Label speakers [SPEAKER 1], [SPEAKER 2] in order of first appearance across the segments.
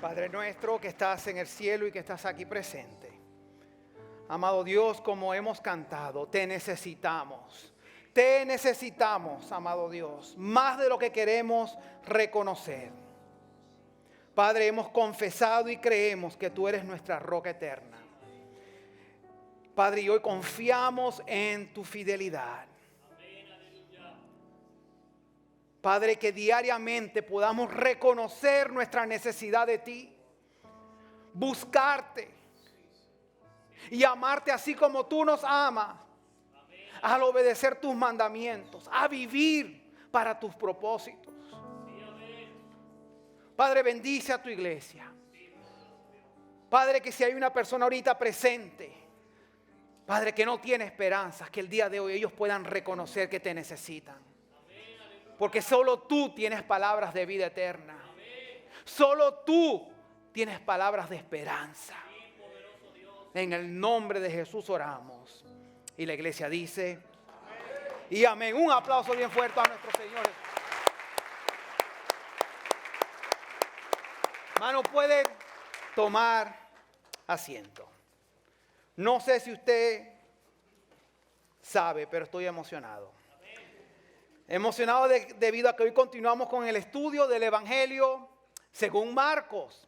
[SPEAKER 1] Padre nuestro que estás en el cielo y que estás aquí presente. Amado Dios, como hemos cantado, te necesitamos. Te necesitamos, amado Dios, más de lo que queremos reconocer. Padre, hemos confesado y creemos que tú eres nuestra roca eterna. Padre, y hoy confiamos en tu fidelidad. Padre, que diariamente podamos reconocer nuestra necesidad de ti, buscarte y amarte así como tú nos amas, al obedecer tus mandamientos, a vivir para tus propósitos. Padre, bendice a tu iglesia. Padre, que si hay una persona ahorita presente, Padre, que no tiene esperanzas, que el día de hoy ellos puedan reconocer que te necesitan. Porque solo tú tienes palabras de vida eterna. Solo tú tienes palabras de esperanza. En el nombre de Jesús oramos. Y la iglesia dice, amén. Y amén. Un aplauso bien fuerte a nuestro Señor. Hermano, puede tomar asiento. No sé si usted sabe, pero estoy emocionado. Emocionado debido a que hoy continuamos con el estudio del Evangelio según Marcos.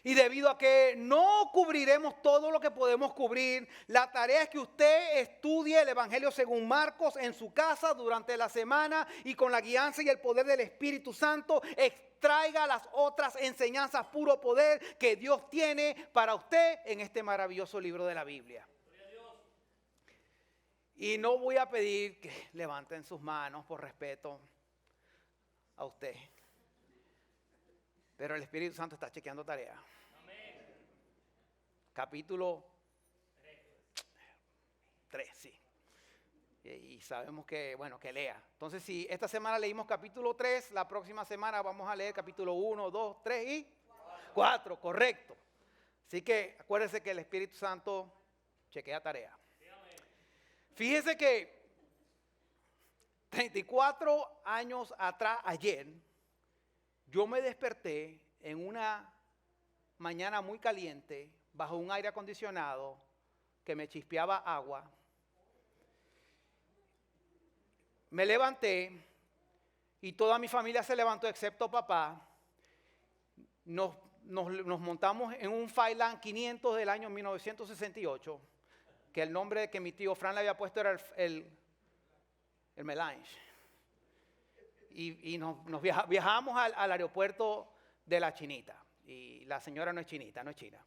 [SPEAKER 1] Y debido a que no cubriremos todo lo que podemos cubrir, la tarea es que usted estudie el Evangelio según Marcos en su casa durante la semana y con la guianza y el poder del Espíritu Santo extraiga las otras enseñanzas puro poder que Dios tiene para usted en este maravilloso libro de la Biblia. Y no voy a pedir que levanten sus manos por respeto a usted. Pero el Espíritu Santo está chequeando tarea. Amén. Capítulo 3, sí. Y sabemos que, bueno, que lea. Entonces, si esta semana leímos capítulo 3, la próxima semana vamos a leer capítulo 1, 2, 3 y 4, correcto. Así que acuérdense que el Espíritu Santo chequea tarea. Fíjese que 34 años atrás, ayer, yo me desperté en una mañana muy caliente, bajo un aire acondicionado que me chispeaba agua. Me levanté y toda mi familia se levantó excepto papá. Nos montamos en un Fireland 500 del año 1968. Que el nombre que mi tío Fran le había puesto era el Melange. Y nos viajamos al aeropuerto de la Chinita. Y la señora no es chinita, no es china.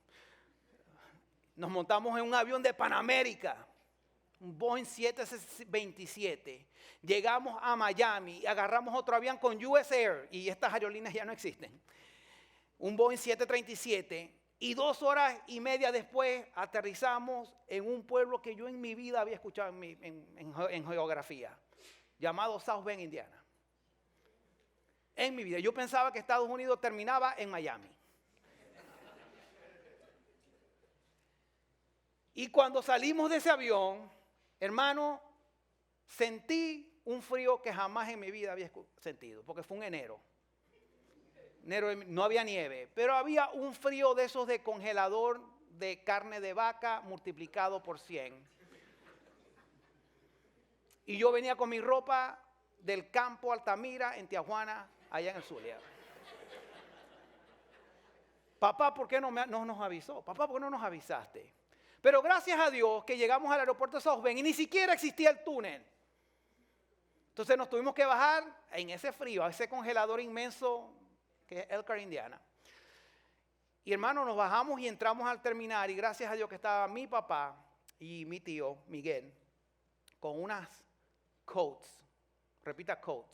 [SPEAKER 1] Nos montamos en un avión de Panamérica, un Boeing 727. Llegamos a Miami y agarramos otro avión con US Air. Y estas aerolíneas ya no existen. Un Boeing 737. Y 2 horas y media después aterrizamos en un pueblo que yo en mi vida había escuchado en geografía, llamado South Bend, Indiana. En mi vida. Yo pensaba que Estados Unidos terminaba en Miami. Y cuando salimos de ese avión, hermano, sentí un frío que jamás en mi vida había sentido, porque fue un enero. No había nieve, pero había un frío de esos de congelador de carne de vaca multiplicado por 100. Y yo venía con mi ropa del campo Altamira en Tijuana, allá en el Zulia. Papá, ¿por qué no nos avisó? Papá, ¿por qué no nos avisaste? Pero gracias a Dios que llegamos al aeropuerto de South Bend y ni siquiera existía el túnel. Entonces nos tuvimos que bajar en ese frío, a ese congelador inmenso que es Elkhart, Indiana. Y hermano, nos bajamos y entramos al terminal y gracias a Dios que estaba mi papá y mi tío Miguel con unas coats, repita coats.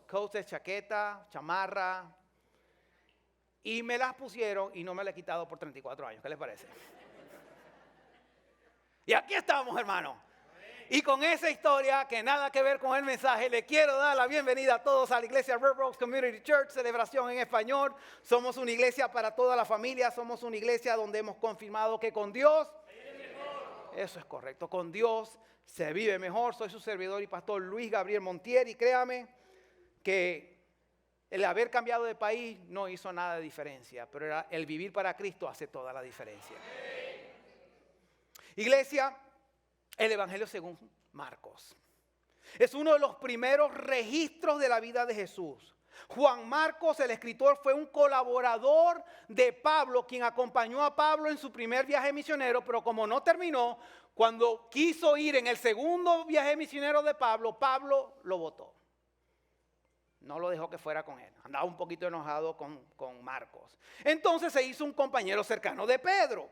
[SPEAKER 1] Coats de chaqueta, chamarra, y me las pusieron y no me las he quitado por 34 años. ¿Qué les parece? Y aquí estamos, hermano. Y con esa historia que nada que ver con el mensaje, le quiero dar la bienvenida a todos a la iglesia Red Rocks Community Church, celebración en español. Somos una iglesia para toda la familia, somos una iglesia donde hemos confirmado que con Dios, eso es correcto, con Dios se vive mejor. Soy su servidor y pastor Luis Gabriel Montier y créame que el haber cambiado de país no hizo nada de diferencia, pero el vivir para Cristo hace toda la diferencia. Iglesia, el Evangelio según Marcos es uno de los primeros registros de la vida de Jesús. Juan Marcos, el escritor, fue un colaborador de Pablo, quien acompañó a Pablo en su primer viaje misionero, pero como no terminó, cuando quiso ir en el segundo viaje misionero de Pablo, Pablo lo botó. No lo dejó que fuera con él. Andaba un poquito enojado con Marcos. Entonces se hizo un compañero cercano de Pedro.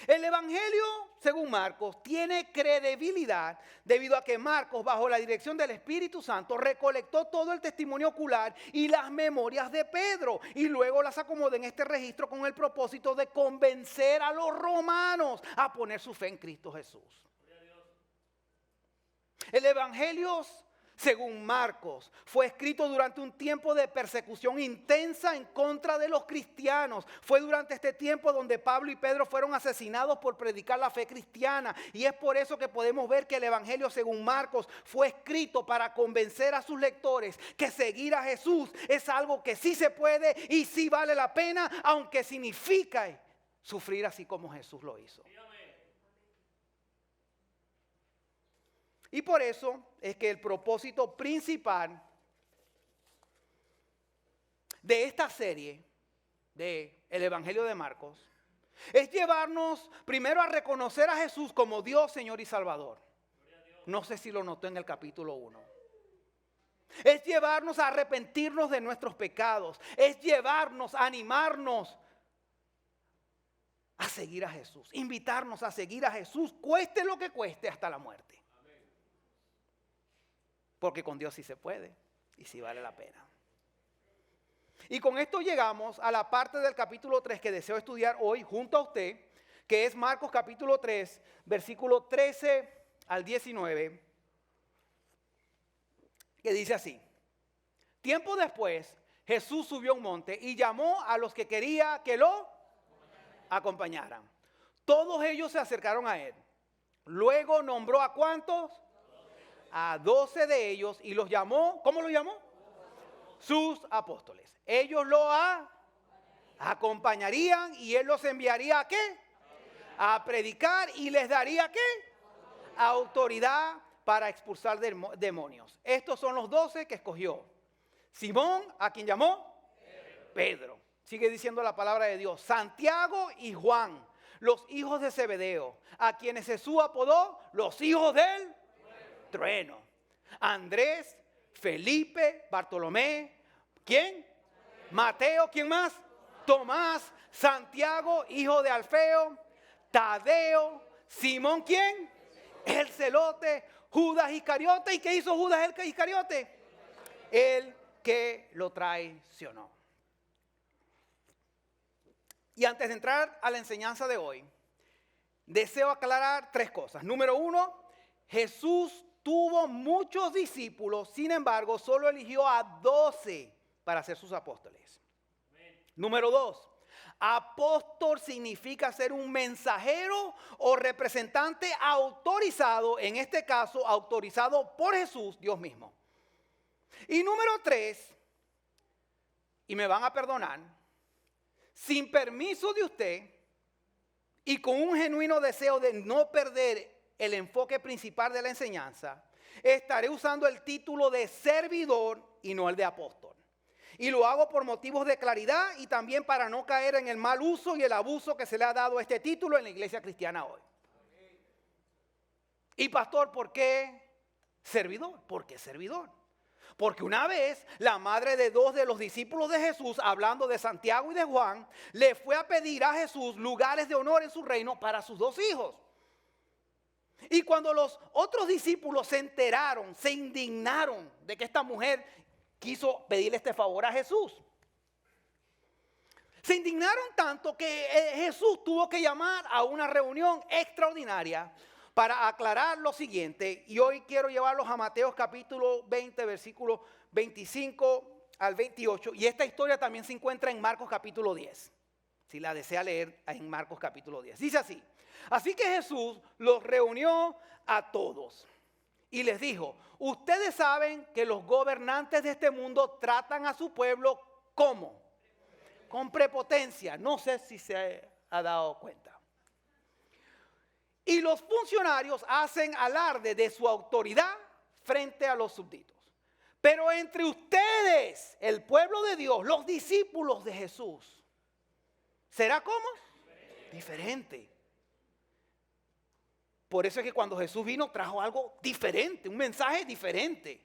[SPEAKER 1] El Evangelio, según Marcos, tiene credibilidad debido a que Marcos, bajo la dirección del Espíritu Santo, recolectó todo el testimonio ocular y las memorias de Pedro y luego las acomodó en este registro con el propósito de convencer a los romanos a poner su fe en Cristo Jesús. El Evangelio, según Marcos, fue escrito durante un tiempo de persecución intensa en contra de los cristianos. Fue durante este tiempo donde Pablo y Pedro fueron asesinados por predicar la fe cristiana. Y es por eso que podemos ver que el Evangelio, según Marcos, fue escrito para convencer a sus lectores que seguir a Jesús es algo que sí se puede y sí vale la pena, aunque significa sufrir así como Jesús lo hizo. Y por eso es que el propósito principal de esta serie, del Evangelio de Marcos, es llevarnos primero a reconocer a Jesús como Dios, Señor y Salvador. No sé si lo notó en el capítulo 1. Es llevarnos a arrepentirnos de nuestros pecados. Es llevarnos, a animarnos a seguir a Jesús. Invitarnos a seguir a Jesús, cueste lo que cueste, hasta la muerte. Porque con Dios sí se puede y sí vale la pena. Y con esto llegamos a la parte del capítulo 3 que deseo estudiar hoy junto a usted, que es Marcos capítulo 3, versículo 13 al 19, que dice así: tiempo después, Jesús subió a un monte y llamó a los que quería que lo acompañaran. Todos ellos se acercaron a él. Luego nombró ¿a cuántos? A 12 de ellos y los llamó, ¿cómo los llamó? Sus apóstoles. Ellos lo acompañarían y él los enviaría ¿a qué? A predicar y les daría ¿qué? Autoridad para expulsar demonios. Estos son los 12 que escogió. Simón, ¿a quien llamó? Pedro. Sigue diciendo la palabra de Dios. Santiago y Juan, los hijos de Zebedeo, a quienes Jesús apodó los hijos del trueno. Andrés, Felipe, Bartolomé, ¿quién? Mateo, ¿quién más? Tomás, Santiago, hijo de Alfeo, Tadeo, Simón, ¿quién? El celote, Judas Iscariote. ¿Y qué hizo Judas el Iscariote? El que lo traicionó. Y antes de entrar a la enseñanza de hoy, deseo aclarar 3 cosas. Número 1, Jesús tuvo muchos discípulos, sin embargo, solo eligió a 12 para ser sus apóstoles. Número 2, apóstol significa ser un mensajero o representante autorizado, en este caso, autorizado por Jesús, Dios mismo. Y número 3, y me van a perdonar, sin permiso de usted y con un genuino deseo de no perder el enfoque principal de la enseñanza, estaré usando el título de servidor y no el de apóstol. Y lo hago por motivos de claridad y también para no caer en el mal uso y el abuso que se le ha dado a este título en la iglesia cristiana hoy. Y pastor, ¿por qué servidor? ¿Por qué servidor? Porque una vez la madre de 2 de los discípulos de Jesús, hablando de Santiago y de Juan, le fue a pedir a Jesús lugares de honor en su reino para sus 2 hijos. Y cuando los otros discípulos se enteraron, se indignaron de que esta mujer quiso pedirle este favor a Jesús. Se indignaron tanto que Jesús tuvo que llamar a una reunión extraordinaria para aclarar lo siguiente. Y hoy quiero llevarlos a Mateo capítulo 20, versículos 25 al 28. Y esta historia también se encuentra en Marcos capítulo 10. Si la desea leer en Marcos capítulo 10. Dice así: así que Jesús los reunió a todos y les dijo, ustedes saben que los gobernantes de este mundo tratan a su pueblo ¿cómo? Con prepotencia. No sé si se ha dado cuenta. Y los funcionarios hacen alarde de su autoridad frente a los súbditos. Pero entre ustedes, el pueblo de Dios, los discípulos de Jesús, ¿será cómo? Diferente. Por eso es que cuando Jesús vino trajo algo diferente, un mensaje diferente.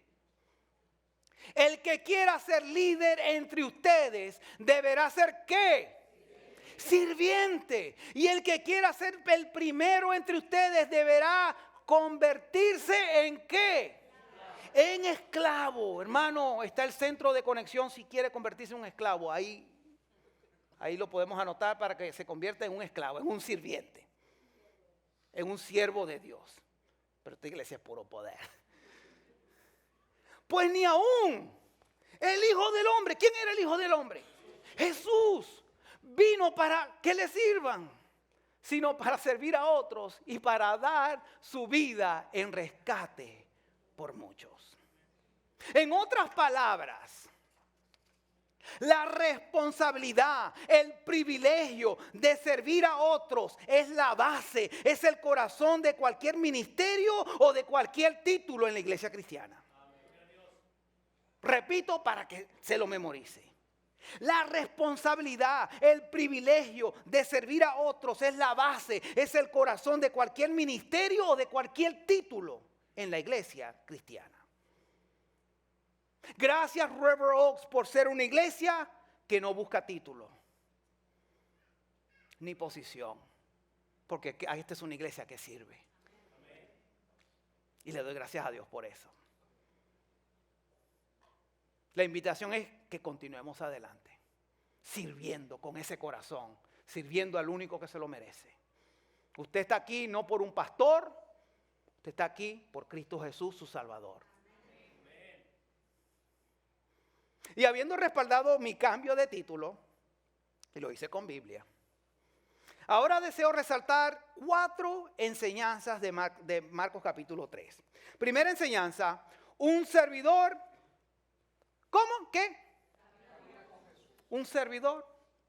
[SPEAKER 1] El que quiera ser líder entre ustedes deberá ser ¿qué? Sirviente. Y el que quiera ser el primero entre ustedes deberá convertirse ¿en qué? En esclavo. Hermano, está el centro de conexión si quiere convertirse en un esclavo. Ahí lo podemos anotar para que se convierta en un esclavo, en un sirviente, en un siervo de Dios. Pero esta iglesia es puro poder. Pues ni aún el Hijo del Hombre. ¿Quién era el Hijo del Hombre? Jesús vino para que le sirvan, sino para servir a otros y para dar su vida en rescate por muchos. En otras palabras, la responsabilidad, el privilegio de servir a otros es la base, es el corazón de cualquier ministerio o de cualquier título en la iglesia cristiana. Repito para que se lo memorice. La responsabilidad, el privilegio de servir a otros es la base, es el corazón de cualquier ministerio o de cualquier título en la iglesia cristiana. Gracias River Oaks por ser una iglesia que no busca título ni posición, porque esta es una iglesia que sirve. Y le doy gracias a Dios por eso. La invitación es que continuemos adelante, sirviendo con ese corazón, sirviendo al único que se lo merece. Usted está aquí no por un pastor, usted está aquí por Cristo Jesús, su Salvador. Y habiendo respaldado mi cambio de título, y lo hice con Biblia, ahora deseo resaltar 4 enseñanzas de Marcos capítulo 3. Primera enseñanza, un servidor, ¿cómo? ¿Qué? Un servidor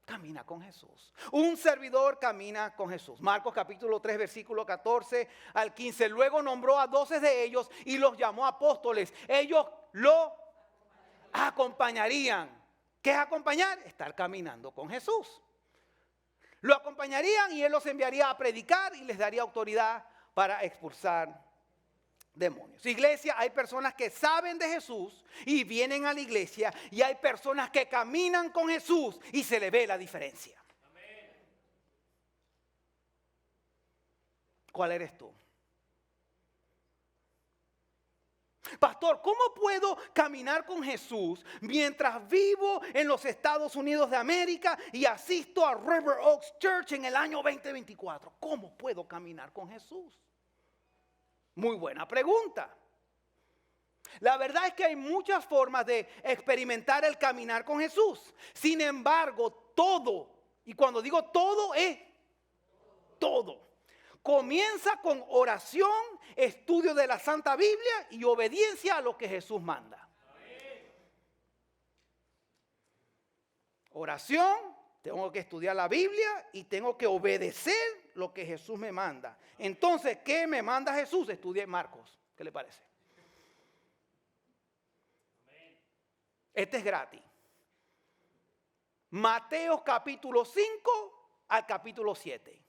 [SPEAKER 1] camina con Jesús. Un servidor camina con Jesús. Marcos capítulo 3, versículo 14 al 15. Luego nombró a 12 de ellos y los llamó apóstoles. Ellos lo acompañarían. ¿Qué es acompañar? Estar caminando con Jesús. Lo acompañarían y Él los enviaría a predicar y les daría autoridad para expulsar demonios. Iglesia, hay personas que saben de Jesús y vienen a la iglesia, y hay personas que caminan con Jesús y se le ve la diferencia. Amén. ¿Cuál eres tú? Pastor, ¿cómo puedo caminar con Jesús mientras vivo en los Estados Unidos de América y asisto a River Oaks Church en el año 2024? ¿Cómo puedo caminar con Jesús? Muy buena pregunta. La verdad es que hay muchas formas de experimentar el caminar con Jesús. Sin embargo, todo, y cuando digo todo es todo, comienza con oración, estudio de la Santa Biblia y obediencia a lo que Jesús manda. Oración, tengo que estudiar la Biblia y tengo que obedecer lo que Jesús me manda. Entonces, ¿qué me manda Jesús? Estudie Marcos. ¿Qué le parece? Este es gratis. Mateo capítulo 5 al capítulo 7.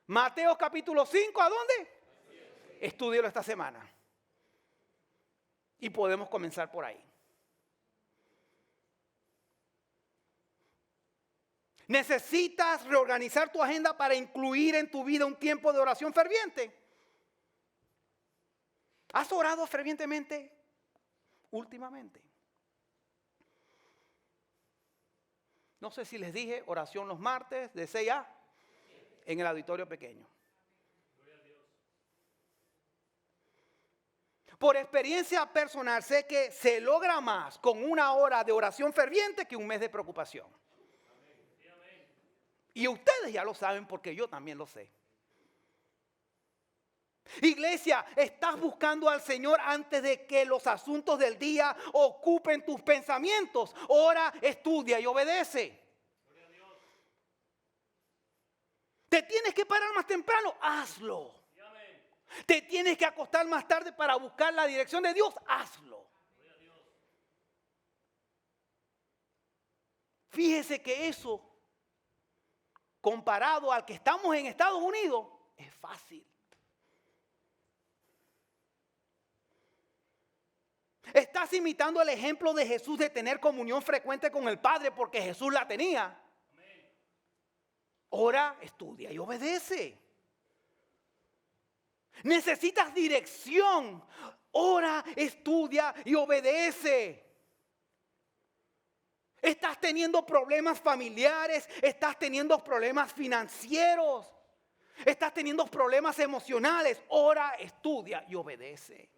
[SPEAKER 1] Mateo capítulo 5, ¿a dónde? Estúdielo esta semana. Y podemos comenzar por ahí. ¿Necesitas reorganizar tu agenda para incluir en tu vida un tiempo de oración ferviente? ¿Has orado fervientemente últimamente? No sé si les dije, oración los martes de 6 a en el auditorio pequeño. Por experiencia personal sé que se logra más con 1 hora de oración ferviente que un mes de preocupación. Y ustedes ya lo saben porque yo también lo sé. Iglesia, ¿estás buscando al Señor antes de que los asuntos del día ocupen tus pensamientos? Ora, estudia y obedece. ¿Te tienes que parar más temprano? Hazlo. ¿Te tienes que acostar más tarde para buscar la dirección de Dios? Hazlo. Fíjese que eso, comparado al que estamos en Estados Unidos, es fácil. Estás imitando el ejemplo de Jesús de tener comunión frecuente con el Padre porque Jesús la tenía. Ora, estudia y obedece. Necesitas dirección. Ora, estudia y obedece. Estás teniendo problemas familiares, estás teniendo problemas financieros, estás teniendo problemas emocionales. Ora, estudia y obedece.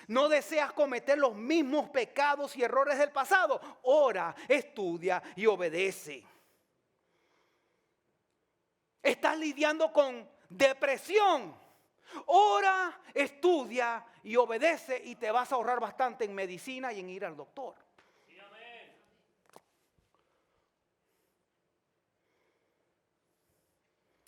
[SPEAKER 1] No deseas cometer los mismos pecados y errores del pasado. Ora, estudia y obedece. Estás lidiando con depresión. Ora, estudia y obedece y te vas a ahorrar bastante en medicina y en ir al doctor. Sí, amén.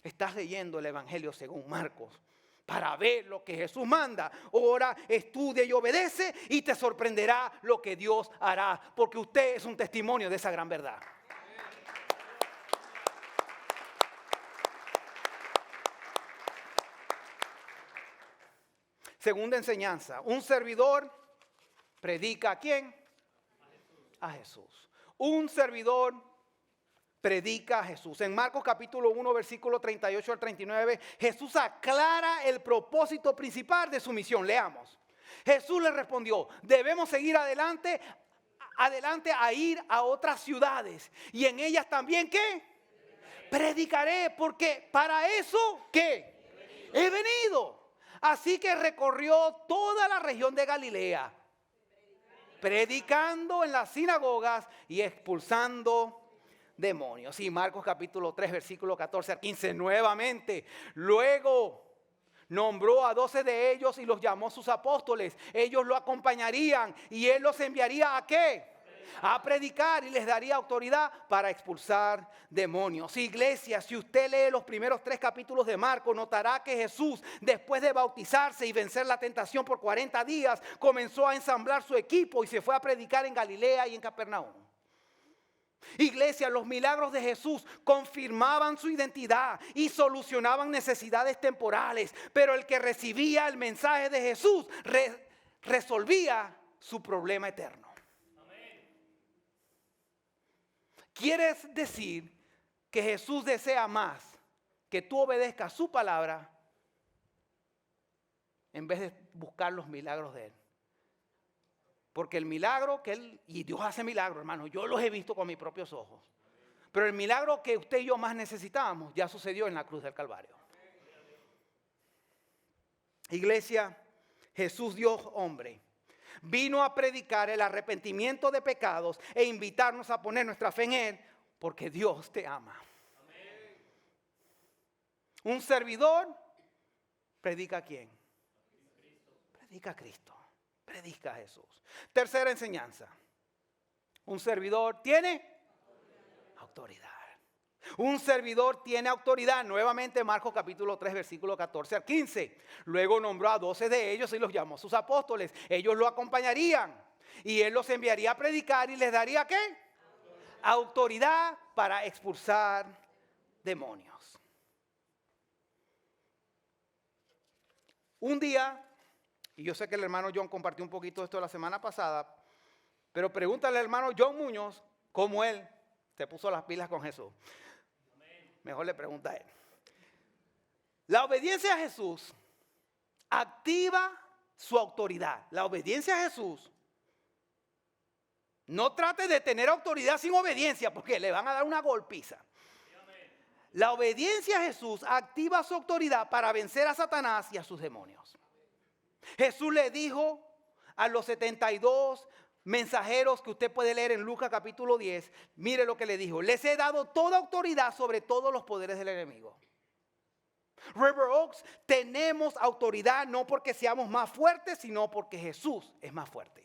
[SPEAKER 1] Estás leyendo el Evangelio según Marcos para ver lo que Jesús manda. Ora, estudia y obedece y te sorprenderá lo que Dios hará, porque usted es un testimonio de esa gran verdad. Segunda enseñanza, un servidor predica ¿a quién? A Jesús. Un servidor predica a Jesús. En Marcos capítulo 1, versículo 38 al 39, Jesús aclara el propósito principal de su misión. Leamos. Jesús le respondió, debemos seguir adelante a ir a otras ciudades. Y en ellas también, ¿qué? Predicaré, porque para eso, ¿qué? He venido. Así que recorrió toda la región de Galilea, predicando en las sinagogas y expulsando demonios. Y Marcos capítulo 3, versículo 14 al 15, nuevamente. Luego nombró a 12 de ellos y los llamó sus apóstoles. Ellos lo acompañarían y él los enviaría ¿a qué? A predicar y les daría autoridad para expulsar demonios. Iglesia, si usted lee los primeros 3 capítulos de Marcos, notará que Jesús, después de bautizarse y vencer la tentación por 40 días, comenzó a ensamblar su equipo y se fue a predicar en Galilea y en Capernaum. Iglesia, los milagros de Jesús confirmaban su identidad y solucionaban necesidades temporales, pero el que recibía el mensaje de Jesús resolvía su problema eterno. ¿Quieres decir que Jesús desea más que tú obedezcas su palabra en vez de buscar los milagros de Él? Porque el milagro que Él, y Dios hace milagros, hermano, yo los he visto con mis propios ojos. Pero el milagro que usted y yo más necesitábamos ya sucedió en la cruz del Calvario. Iglesia, Jesús Dios hombre vino a predicar el arrepentimiento de pecados e invitarnos a poner nuestra fe en Él, porque Dios te ama. Amén. Un servidor predica a quién? Predica a Cristo, predica a Jesús. Tercera enseñanza, un servidor tiene autoridad. Un servidor tiene autoridad. Nuevamente Marcos capítulo 3 versículo 14 al 15. Luego nombró a 12 de ellos y los llamó sus apóstoles. Ellos lo acompañarían y él los enviaría a predicar y les daría ¿qué? Autoridad para expulsar demonios. Un día, y yo sé que el hermano John compartió un poquito esto la semana pasada, pero pregúntale al hermano John Muñoz cómo él se puso las pilas con Jesús. Mejor le pregunta a él. La obediencia a Jesús activa su autoridad. La obediencia a Jesús. No trate de tener autoridad sin obediencia porque le van a dar una golpiza. La obediencia a Jesús activa su autoridad para vencer a Satanás y a sus demonios. Jesús le dijo a los 72 mensajeros que usted puede leer en Lucas capítulo 10, mire lo que le dijo. Les he dado toda autoridad sobre todos los poderes del enemigo. River Oaks, tenemos autoridad no porque seamos más fuertes, sino porque Jesús es más fuerte.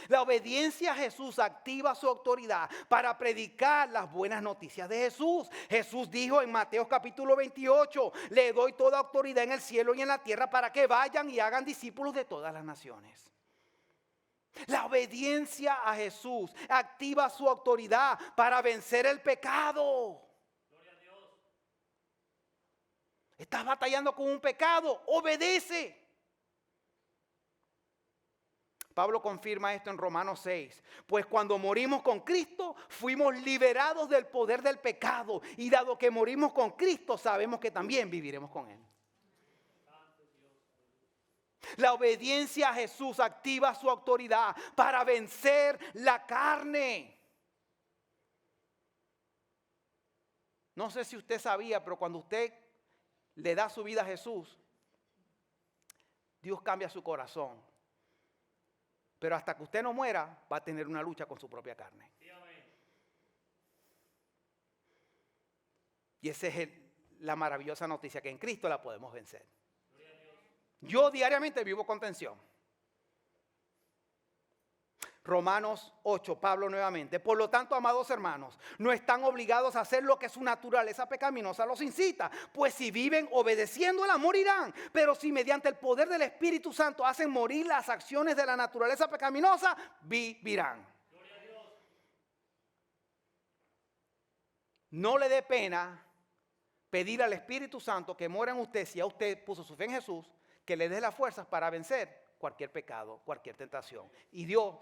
[SPEAKER 1] La obediencia a Jesús activa su autoridad para predicar las buenas noticias de Jesús. Jesús dijo en Mateo capítulo 28, le doy toda autoridad en el cielo y en la tierra para que vayan y hagan discípulos de todas las naciones. La obediencia a Jesús activa su autoridad para vencer el pecado. Gloria a Dios. Estás batallando con un pecado, obedece. Pablo confirma esto en Romanos 6. Pues cuando morimos con Cristo, fuimos liberados del poder del pecado. Y dado que morimos con Cristo, sabemos que también viviremos con Él. La obediencia a Jesús activa su autoridad para vencer la carne. No sé si usted sabía, pero cuando usted le da su vida a Jesús, Dios cambia su corazón. Pero hasta que usted no muera, va a tener una lucha con su propia carne. Y esa es la maravillosa noticia, que en Cristo la podemos vencer. Yo diariamente vivo con tensión. Romanos 8, Pablo nuevamente. Por lo tanto, amados hermanos, no están obligados a hacer lo que su naturaleza pecaminosa los incita. Pues si viven obedeciéndola, morirán. Pero si mediante el poder del Espíritu Santo hacen morir las acciones de la naturaleza pecaminosa, vivirán. Gloria a Dios. No le dé pena pedir al Espíritu Santo que muera en usted, si a usted puso su fe en Jesús, que le dé las fuerzas para vencer cualquier pecado, cualquier tentación. Y Dios,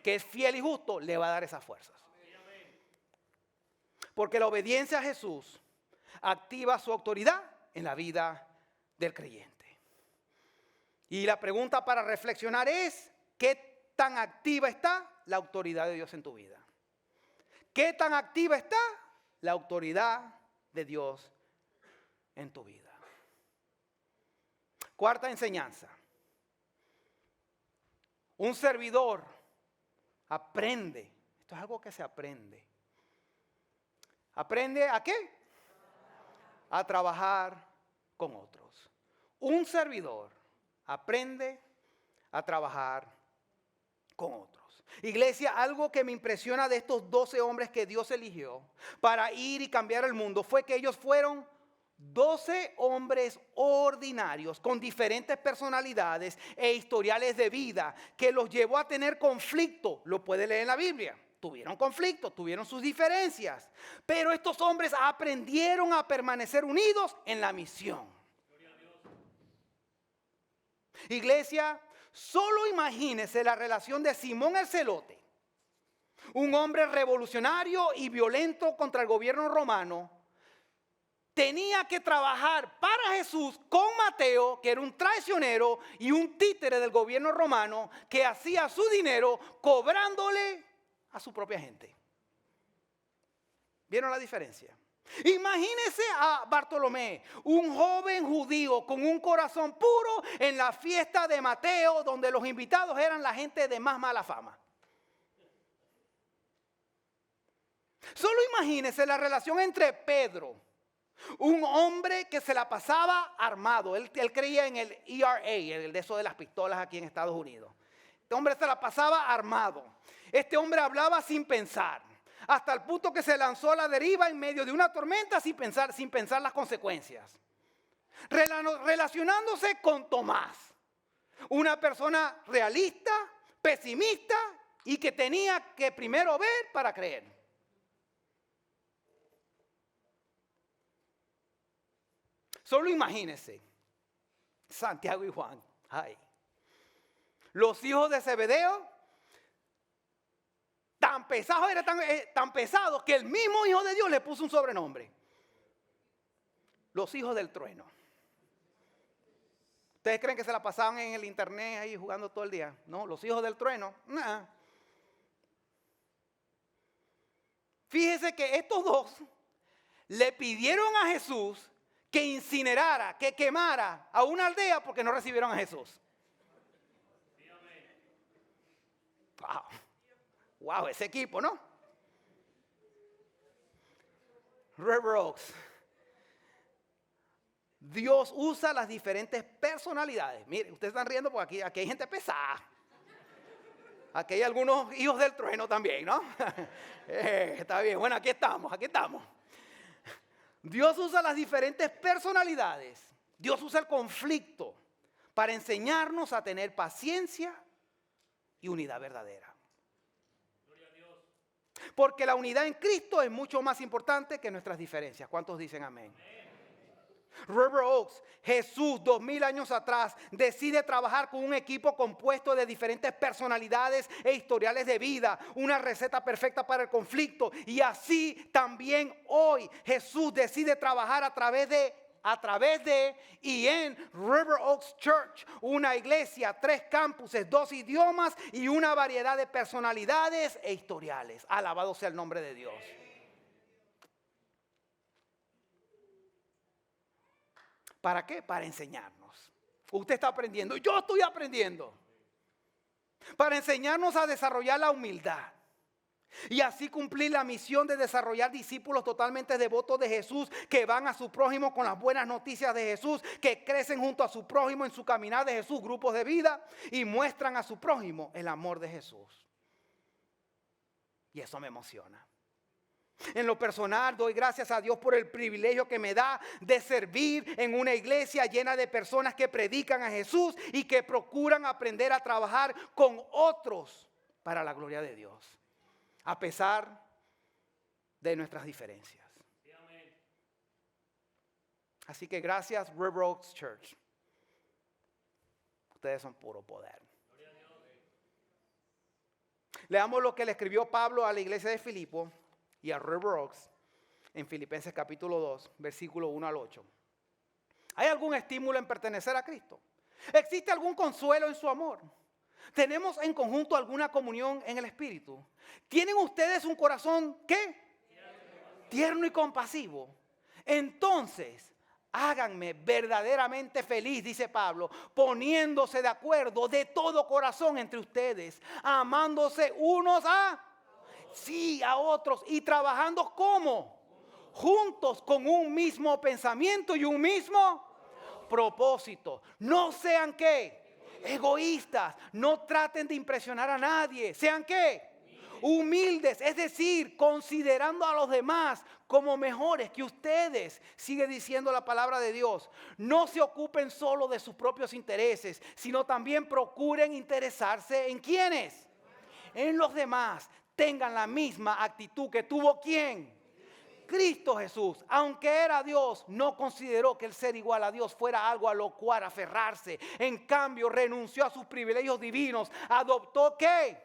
[SPEAKER 1] que es fiel y justo, le va a dar esas fuerzas. Porque la obediencia a Jesús activa su autoridad en la vida del creyente. Y la pregunta para reflexionar es, ¿qué tan activa está la autoridad de Dios en tu vida? ¿Qué tan activa está la autoridad de Dios en tu vida? Cuarta enseñanza. Un servidor aprende. Esto es algo que se aprende. ¿Aprende a qué? A trabajar con otros. Un servidor aprende a trabajar con otros. Iglesia, algo que me impresiona de estos 12 hombres que Dios eligió para ir y cambiar el mundo fue que ellos fueron 12 hombres ordinarios con diferentes personalidades e historiales de vida que los llevó a tener conflicto. Lo puede leer en la Biblia. Tuvieron conflicto, tuvieron sus diferencias. Pero estos hombres aprendieron a permanecer unidos en la misión. Iglesia, solo imagínese la relación de Simón el Celote, un hombre revolucionario y violento contra el gobierno romano. Tenía que trabajar para Jesús con Mateo, que era un traicionero y un títere del gobierno romano, que hacía su dinero cobrándole a su propia gente. ¿Vieron la diferencia? Imagínese a Bartolomé, un joven judío con un corazón puro, en la fiesta de Mateo, donde los invitados eran la gente de más mala fama. Solo imagínese la relación entre Pedro, un hombre que se la pasaba armado. Él creía en el ERA, el de eso de las pistolas aquí en Estados Unidos. Este hombre se la pasaba armado. Este hombre hablaba sin pensar, hasta el punto que se lanzó a la deriva en medio de una tormenta sin pensar las consecuencias. Relacionándose con Tomás, una persona realista, pesimista y que tenía que primero ver para creer. Solo imagínense, Santiago y Juan, ay, los hijos de Zebedeo, tan pesados, eran tan pesados que el mismo Hijo de Dios le puso un sobrenombre. Los hijos del trueno. ¿Ustedes creen que se la pasaban en el internet ahí jugando todo el día? No, los hijos del trueno, nada. Fíjese que estos dos le pidieron a Jesús que incinerara, que quemara a una aldea porque no recibieron a Jesús. Wow, ese equipo, ¿no? River Oaks. Dios usa las diferentes personalidades. Mire, ustedes están riendo porque aquí hay gente pesada. Aquí hay algunos hijos del trueno también, ¿no? Está bien, bueno, aquí estamos. Dios usa las diferentes personalidades. Dios usa el conflicto para enseñarnos a tener paciencia y unidad verdadera.
[SPEAKER 2] Gloria a Dios.
[SPEAKER 1] Porque la unidad en Cristo es mucho más importante que nuestras diferencias. ¿Cuántos dicen amén? River Oaks, Jesús 2000 años atrás decide trabajar con un equipo compuesto de diferentes personalidades e historiales de vida, una receta perfecta para el conflicto. Y así también hoy Jesús decide trabajar a través de y en River Oaks Church, una iglesia, 3 campuses, 2 idiomas y una variedad de personalidades e historiales. Alabado sea el nombre de Dios. ¿Para qué? Para enseñarnos. Usted está aprendiendo, yo estoy aprendiendo. Para enseñarnos a desarrollar la humildad. Y así cumplir la misión de desarrollar discípulos totalmente devotos de Jesús, que van a su prójimo con las buenas noticias de Jesús, que crecen junto a su prójimo en su caminar de Jesús, grupos de vida, y muestran a su prójimo el amor de Jesús. Y eso me emociona. En lo personal, doy gracias a Dios por el privilegio que me da de servir en una iglesia llena de personas que predican a Jesús y que procuran aprender a trabajar con otros para la gloria de Dios, a pesar de nuestras diferencias. Así que gracias, River Oaks Church. Ustedes son puro poder. Leamos lo que le escribió Pablo a la iglesia de Filipo y a River Oaks en Filipenses capítulo 2, versículo 1 al 8. ¿Hay algún estímulo en pertenecer a Cristo? ¿Existe algún consuelo en su amor? ¿Tenemos en conjunto alguna comunión en el Espíritu? ¿Tienen ustedes un corazón qué? Tierno y compasivo. Entonces, háganme verdaderamente feliz, dice Pablo, poniéndose de acuerdo de todo corazón entre ustedes, amándose unos a otros y trabajando como juntos con un mismo pensamiento y un mismo propósito. No sean ¿qué? Egoístas, no traten de impresionar a nadie. Sean ¿qué? Humildes, es decir, considerando a los demás como mejores que ustedes. Sigue diciendo la palabra de Dios. No se ocupen solo de sus propios intereses, sino también procuren interesarse en ¿quiénes? En los demás. Tengan la misma actitud que tuvo ¿quién? Cristo Jesús. Aunque era Dios, no consideró que el ser igual a Dios fuera algo a lo cual aferrarse. En cambio, renunció a sus privilegios divinos. Adoptó ¿qué?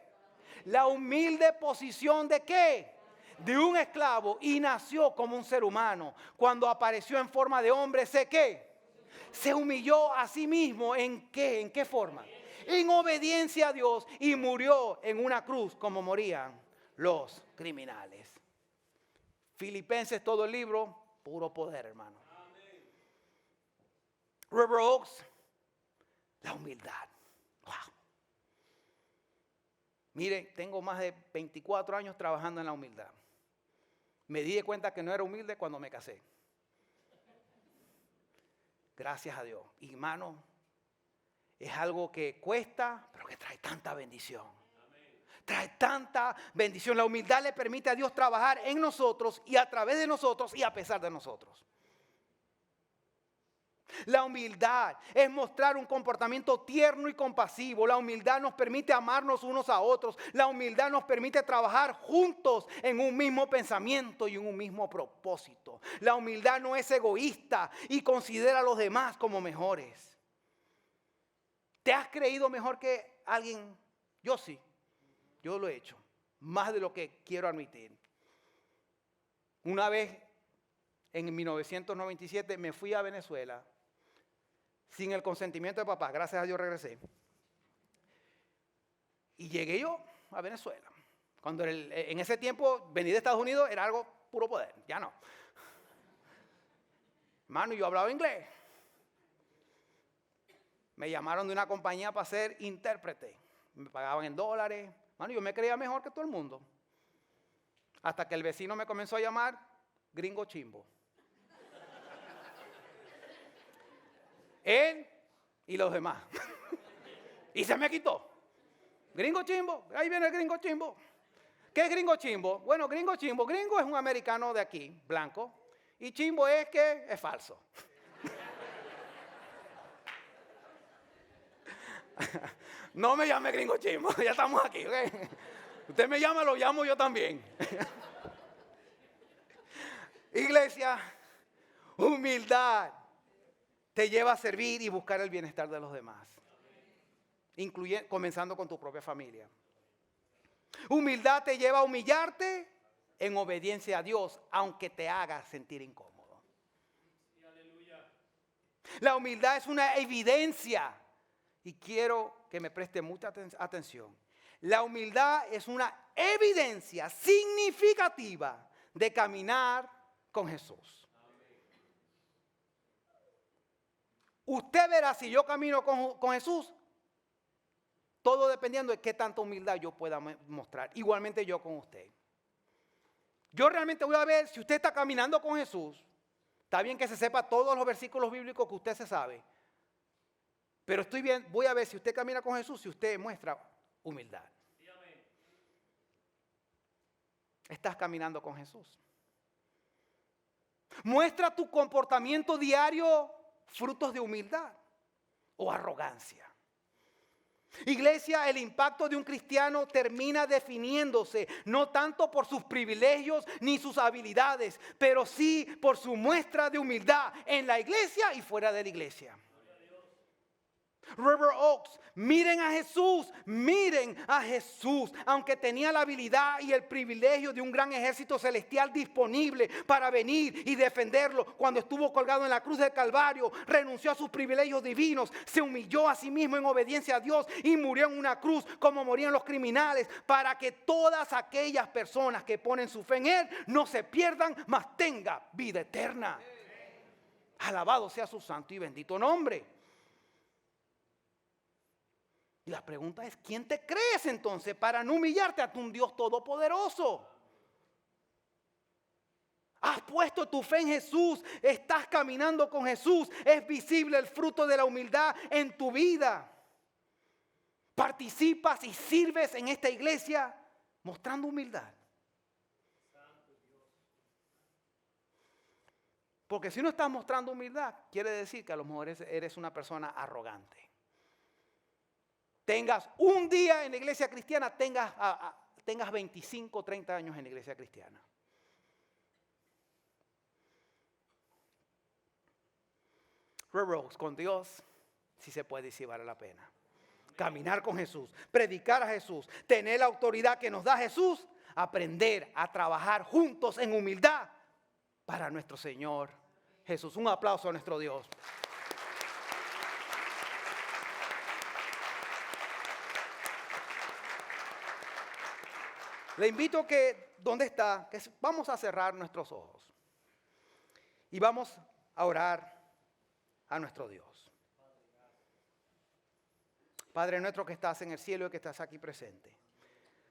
[SPEAKER 1] La humilde posición de ¿qué? De un esclavo, y nació como un ser humano. Cuando apareció en forma de hombre, ¿qué? Se humilló a sí mismo. ¿En qué? ¿En qué forma? En obediencia a Dios, y murió en una cruz como morían los criminales. Filipenses, todo el libro, puro poder, hermano. River Oaks, la humildad. Wow. Mire, tengo más de 24 años trabajando en la humildad. Me di cuenta que no era humilde cuando me casé. Gracias a Dios. Y hermano, es algo que cuesta, pero que trae tanta bendición. Trae tanta bendición. La humildad le permite a Dios trabajar en nosotros y a través de nosotros y a pesar de nosotros. La humildad es mostrar un comportamiento tierno y compasivo. La humildad nos permite amarnos unos a otros. La humildad nos permite trabajar juntos en un mismo pensamiento y en un mismo propósito. La humildad no es egoísta y considera a los demás como mejores. ¿Te has creído mejor que alguien? Yo sí. Yo lo he hecho. Más de lo que quiero admitir. Una vez, en 1997, me fui a Venezuela sin el consentimiento de papá. Gracias a Dios regresé. Y llegué yo a Venezuela. Cuando en ese tiempo venir de Estados Unidos era algo puro poder. Ya no. Hermano, yo hablaba inglés. Me llamaron de una compañía para ser intérprete. Me pagaban en dólares, Mano, yo me creía mejor que todo el mundo. Hasta que el vecino me comenzó a llamar gringo chimbo. Él y los demás. Y se me quitó. Gringo chimbo, ahí viene el gringo chimbo. ¿Qué es gringo chimbo? Bueno, gringo chimbo, gringo es un americano de aquí, blanco. Y chimbo es que es falso. No me llame gringo chimbo, ya estamos aquí, ¿ok? Usted me llama, lo llamo yo también. Iglesia, humildad te lleva a servir y buscar el bienestar de los demás, comenzando con tu propia familia. Humildad te lleva a humillarte en obediencia a Dios, aunque te haga sentir incómodo. La humildad es una evidencia, y quiero que me preste mucha atención. La humildad es una evidencia significativa de caminar con Jesús. Usted verá si yo camino con Jesús, todo dependiendo de qué tanta humildad yo pueda mostrar. Igualmente yo con usted. Yo realmente voy a ver si usted está caminando con Jesús. Está bien que se sepa todos los versículos bíblicos que usted se sabe. Pero voy a ver si usted camina con Jesús, si usted muestra humildad. Estás caminando con Jesús. Muestra tu comportamiento diario frutos de humildad o arrogancia. Iglesia, el impacto de un cristiano termina definiéndose no tanto por sus privilegios ni sus habilidades, pero sí por su muestra de humildad en la iglesia y fuera de la iglesia. River Oaks, miren a Jesús, aunque tenía la habilidad y el privilegio de un gran ejército celestial disponible para venir y defenderlo. Cuando estuvo colgado en la cruz del Calvario, renunció a sus privilegios divinos, se humilló a sí mismo en obediencia a Dios y murió en una cruz como morían los criminales, para que todas aquellas personas que ponen su fe en Él no se pierdan, mas tengan vida eterna. Alabado sea su santo y bendito nombre. Y la pregunta es, ¿quién te crees entonces para no humillarte ante un Dios todopoderoso? Has puesto tu fe en Jesús, estás caminando con Jesús, es visible el fruto de la humildad en tu vida. Participas y sirves en esta iglesia mostrando humildad. Porque si no estás mostrando humildad, quiere decir que a lo mejor eres una persona arrogante. Tengas un día en la iglesia cristiana, tengas 25, 30 años en la iglesia cristiana. Rose, con Dios, sí se puede y sí vale la pena. Caminar con Jesús, predicar a Jesús, tener la autoridad que nos da Jesús, aprender a trabajar juntos en humildad para nuestro Señor Jesús. Un aplauso a nuestro Dios. Le invito que, ¿dónde está? Que vamos a cerrar nuestros ojos y vamos a orar a nuestro Dios. Padre nuestro que estás en el cielo y que estás aquí presente,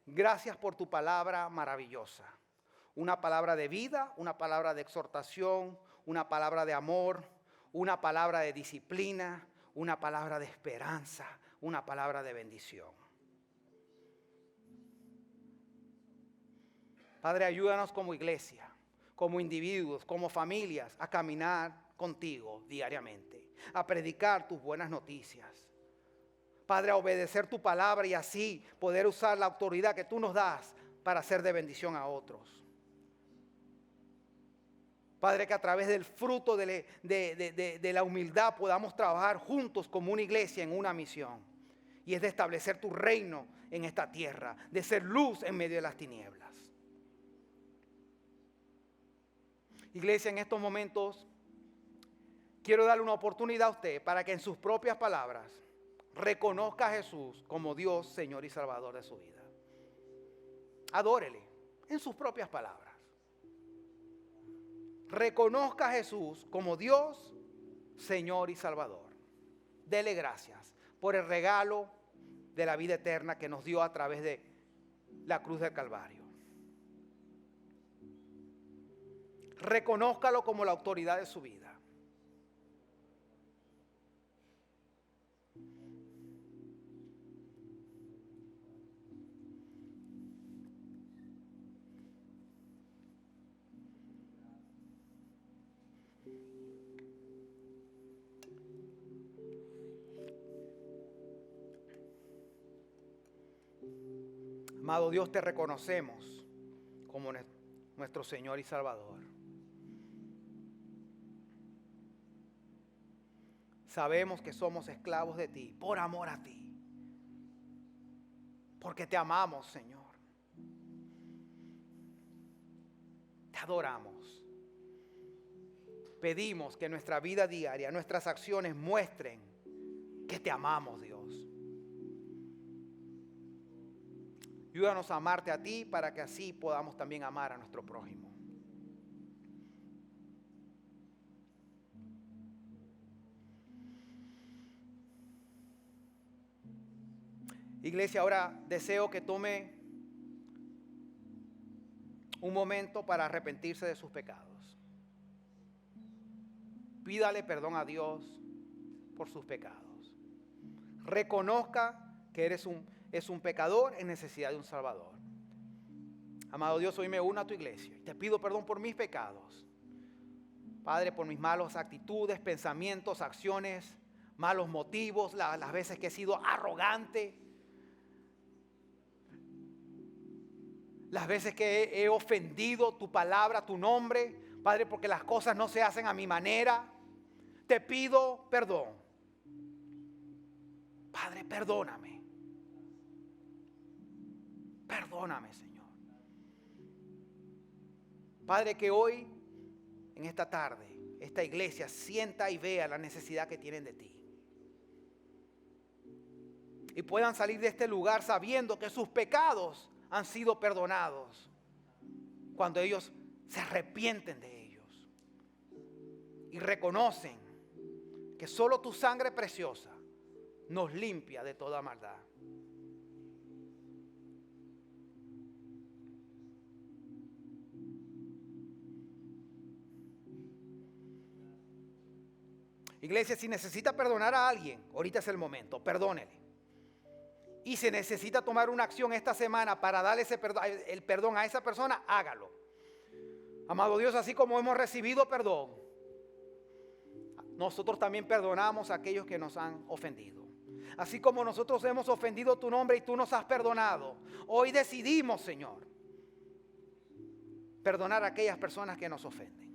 [SPEAKER 1] gracias por tu palabra maravillosa. Una palabra de vida, una palabra de exhortación, una palabra de amor, una palabra de disciplina, una palabra de esperanza, una palabra de bendición. Padre, ayúdanos como iglesia, como individuos, como familias, a caminar contigo diariamente, a predicar tus buenas noticias. Padre, a obedecer tu palabra y así poder usar la autoridad que tú nos das para ser de bendición a otros. Padre, que a través del fruto de la humildad podamos trabajar juntos como una iglesia en una misión. Y es de establecer tu reino en esta tierra, de ser luz en medio de las tinieblas. Iglesia, en estos momentos quiero darle una oportunidad a usted para que en sus propias palabras reconozca a Jesús como Dios, Señor y Salvador de su vida. Adórele en sus propias palabras. Reconozca a Jesús como Dios, Señor y Salvador. Dele gracias por el regalo de la vida eterna que nos dio a través de la cruz del Calvario. Reconózcalo como la autoridad de su vida. Amado Dios, te reconocemos como nuestro Señor y Salvador. Sabemos que somos esclavos de ti, por amor a ti. Porque te amamos, Señor. Te adoramos. Pedimos que nuestra vida diaria, nuestras acciones muestren que te amamos, Dios. Ayúdanos a amarte a ti para que así podamos también amar a nuestro prójimo. Iglesia, ahora deseo que tome un momento para arrepentirse de sus pecados. Pídale perdón a Dios por sus pecados. Reconozca que es un pecador en necesidad de un Salvador. Amado Dios, hoy me uno a tu iglesia y te pido perdón por mis pecados. Padre, por mis malas actitudes, pensamientos, acciones, malos motivos, las veces que he sido arrogante, las veces que he ofendido tu palabra, tu nombre, Padre, porque las cosas no se hacen a mi manera. Te pido perdón. Padre, perdóname. Perdóname, Señor. Padre, que hoy, en esta tarde, esta iglesia sienta y vea la necesidad que tienen de ti. Y puedan salir de este lugar sabiendo que sus pecados han sido perdonados cuando ellos se arrepienten de ellos y reconocen que solo tu sangre preciosa nos limpia de toda maldad. Iglesia, si necesita perdonar a alguien, ahorita es el momento, perdónele. Y si necesita tomar una acción esta semana para darle el perdón a esa persona, hágalo. Amado Dios, así como hemos recibido perdón, nosotros también perdonamos a aquellos que nos han ofendido. Así como nosotros hemos ofendido tu nombre y tú nos has perdonado, hoy decidimos, Señor, perdonar a aquellas personas que nos ofenden.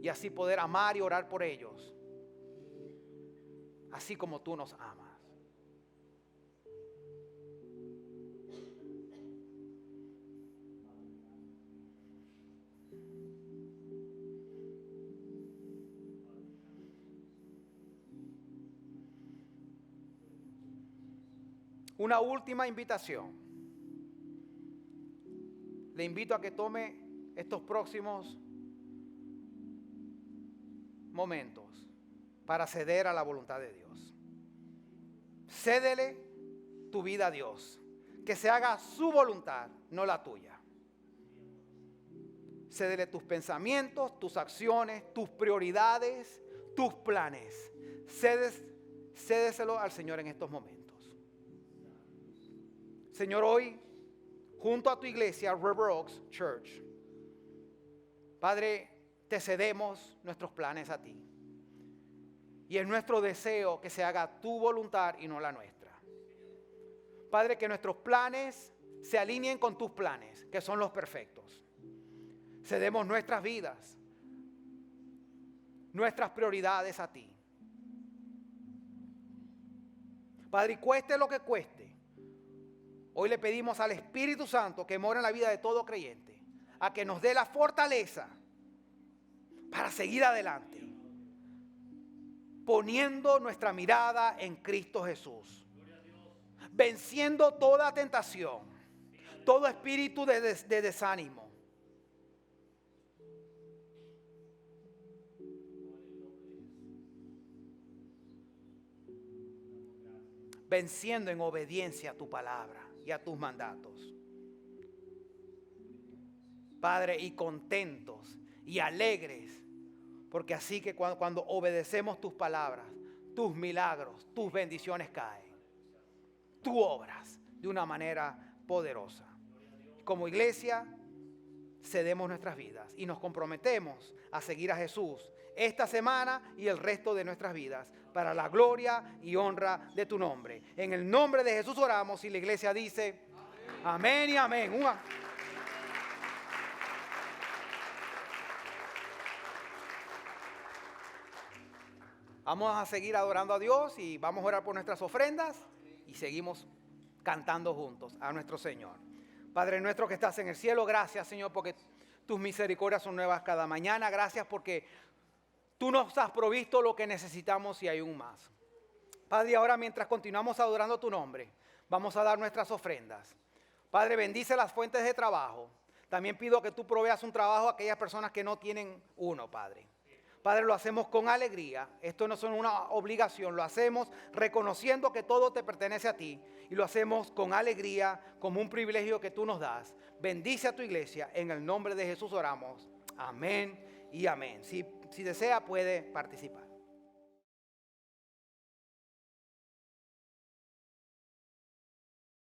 [SPEAKER 1] Y así poder amar y orar por ellos, así como tú nos amas. Una última invitación. Le invito a que tome estos próximos momentos para ceder a la voluntad de Dios. Cédele tu vida a Dios. Que se haga su voluntad, no la tuya. Cédele tus pensamientos, tus acciones, tus prioridades, tus planes. Cédeselo al Señor en estos momentos. Señor, hoy, junto a tu iglesia, River Oaks Church, Padre, te cedemos nuestros planes a ti. Y es nuestro deseo que se haga tu voluntad y no la nuestra. Padre, que nuestros planes se alineen con tus planes, que son los perfectos. Cedemos nuestras vidas, nuestras prioridades a ti. Padre, y cueste lo que cueste, hoy le pedimos al Espíritu Santo que mora en la vida de todo creyente, a que nos dé la fortaleza para seguir adelante, poniendo nuestra mirada en Cristo Jesús, venciendo toda tentación, todo espíritu de desánimo. venciendo en obediencia a tu palabra y a tus mandatos. Padre, y contentos y alegres, porque así que cuando obedecemos tus palabras, tus milagros, tus bendiciones caen. Tú obras de una manera poderosa. Como iglesia, cedemos nuestras vidas y nos comprometemos a seguir a Jesús esta semana y el resto de nuestras vidas para la gloria y honra de tu nombre. En el nombre de Jesús oramos y la iglesia dice amén y amén. Vamos a seguir adorando a Dios y vamos a orar por nuestras ofrendas y seguimos cantando juntos a nuestro Señor. Padre nuestro que estás en el cielo, gracias, Señor, porque tus misericordias son nuevas cada mañana. Gracias porque tú nos has provisto lo que necesitamos y aún más. Padre, ahora mientras continuamos adorando tu nombre, vamos a dar nuestras ofrendas. Padre, bendice las fuentes de trabajo. También pido que tú proveas un trabajo a aquellas personas que no tienen uno, Padre. Padre, lo hacemos con alegría. Esto no es una obligación, lo hacemos reconociendo que todo te pertenece a ti. Y lo hacemos con alegría, como un privilegio que tú nos das. Bendice a tu iglesia, en el nombre de Jesús oramos. Amén y amén. Si desea puede participar.